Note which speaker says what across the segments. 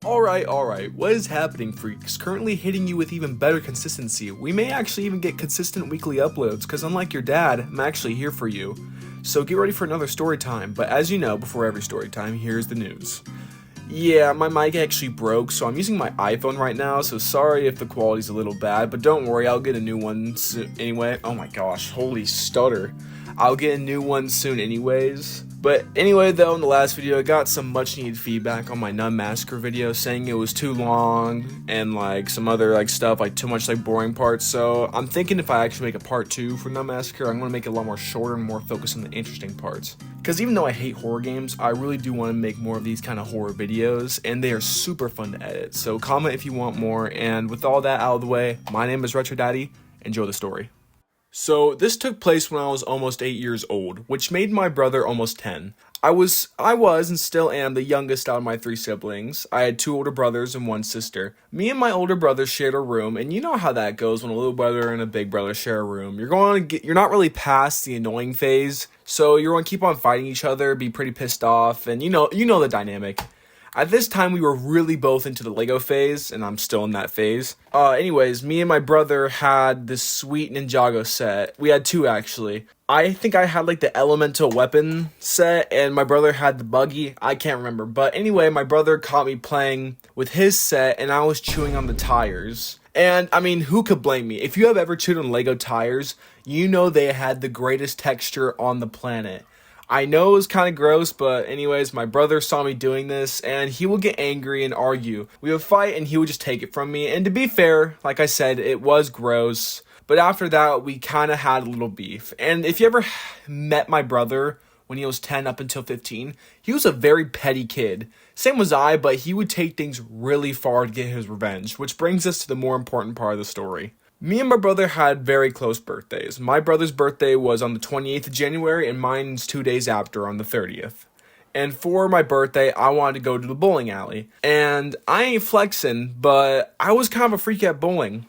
Speaker 1: Alright, what is happening, freaks? Currently hitting you with even better consistency. We may actually even get consistent weekly uploads, because unlike your dad, I'm actually here for you. So get ready for another story time, but as you know, before every story time, here's the news. Yeah, my mic actually broke, so I'm using my iPhone right now, so sorry if the quality's a little bad, but don't worry, I'll get a new one soon anyway. Oh my gosh, holy stutter. I'll get a new one soon anyways. But anyway though, in the last video I got some much needed feedback on my Nun Massacre video saying it was too long and like some other stuff, like too much boring parts. So I'm thinking if I actually make a part 2 for Nun Massacre, I'm going to make it a lot more shorter and more focused on the interesting parts. Because even though I hate horror games, I really do want to make more of these kind of horror videos, and they are super fun to edit. So comment if you want more, and with all that out of the way, my name is RetroDaddy. Enjoy the story. So this took place when I was almost 8 years old, which made my brother almost 10. I was and still am the youngest out of my 3 siblings. I had 2 older brothers and 1 sister. Me and my older brother shared a room, and you know how that goes when a little brother and a big brother share a room. You're not really past the annoying phase, so you're going to keep on fighting each other, be pretty pissed off, and you know the dynamic. At this time, we were really both into the Lego phase, and I'm still in that phase. Anyways, me and my brother had this sweet Ninjago set. We had 2, actually. I think I had, the elemental weapon set, and my brother had the buggy. I can't remember. But anyway, my brother caught me playing with his set, and I was chewing on the tires. And, I mean, who could blame me? If you have ever chewed on Lego tires, you know they had the greatest texture on the planet. I know it was kind of gross, but anyways, my brother saw me doing this, and he would get angry and argue. We would fight, and he would just take it from me, and to be fair, like I said, it was gross, but after that, we kind of had a little beef. And if you ever met my brother when he was 10 up until 15, he was a very petty kid. Same was I, but he would take things really far to get his revenge, which brings us to the more important part of the story. Me and my brother had very close birthdays. My brother's birthday was on the 28th of January, and mine's 2 days after on the 30th. And for my birthday, I wanted to go to the bowling alley. And I ain't flexing, but I was kind of a freak at bowling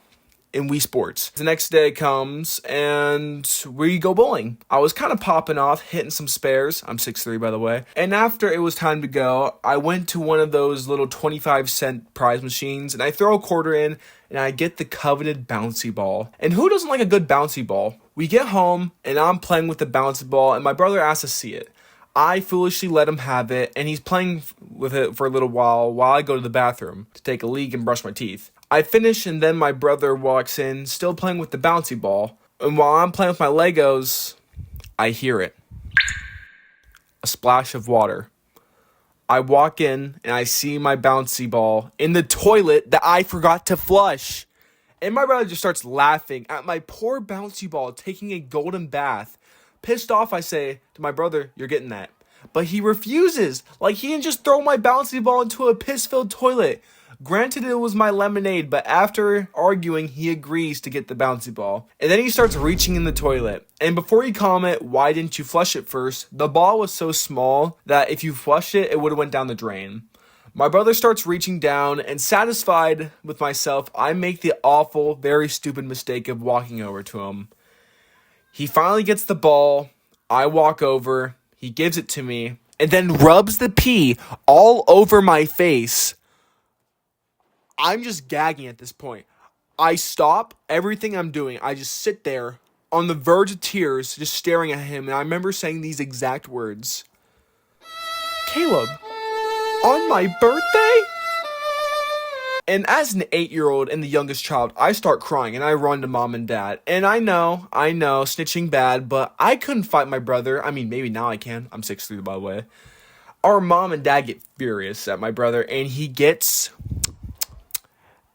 Speaker 1: in Wii Sports. The next day comes, and we go bowling. I was kind of popping off, hitting some spares. I'm 6'3", by the way. And after it was time to go, I went to one of those little 25-cent prize machines, and I throw a quarter in, and I get the coveted bouncy ball. And who doesn't like a good bouncy ball? We get home, and I'm playing with the bouncy ball, and my brother asks to see it. I foolishly let him have it, and he's playing with it for a little while I go to the bathroom to take a leak and brush my teeth. I finish, and then my brother walks in, still playing with the bouncy ball. And while I'm playing with my Legos, I hear it. A splash of water. I walk in, and I see my bouncy ball in the toilet that I forgot to flush. And my brother just starts laughing at my poor bouncy ball taking a golden bath. Pissed off, I say to my brother, "You're getting that." But he refuses. He didn't just throw my bouncy ball into a piss-filled toilet. Granted, it was my lemonade, but after arguing, he agrees to get the bouncy ball. And then he starts reaching in the toilet. And before he comment, "Why didn't you flush it first?" the ball was so small that if you flushed it, it would have went down the drain. My brother starts reaching down, and satisfied with myself, I make the awful, very stupid mistake of walking over to him. He finally gets the ball. I walk over. He gives it to me, and then rubs the pee all over my face. I'm just gagging at this point. I stop everything I'm doing. I just sit there on the verge of tears, just staring at him. And I remember saying these exact words. "Caleb, on my birthday?" And as an 8-year-old and the youngest child, I start crying and I run to mom and dad. And I know, snitching bad, but I couldn't fight my brother. I mean, maybe now I can. I'm 6'3", by the way. Our mom and dad get furious at my brother, and he gets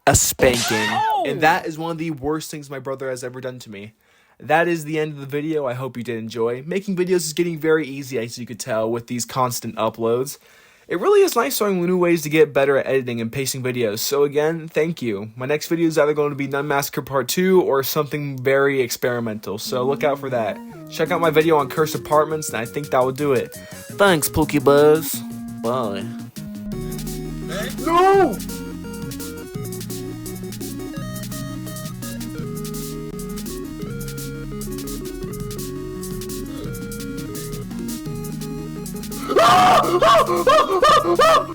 Speaker 1: a spanking. And that is one of the worst things my brother has ever done to me. That is the end of the video. I hope you did enjoy. Making videos is getting very easy, as you could tell, with these constant uploads. It really is nice learning new ways to get better at editing and pasting videos. So again, thank you. My next video is either going to be Nun Massacre Part 2 or something very experimental. So look out for that. Check out my video on cursed apartments, and I think that will do it. Thanks, Pokebuzz. Bye. No! Ah!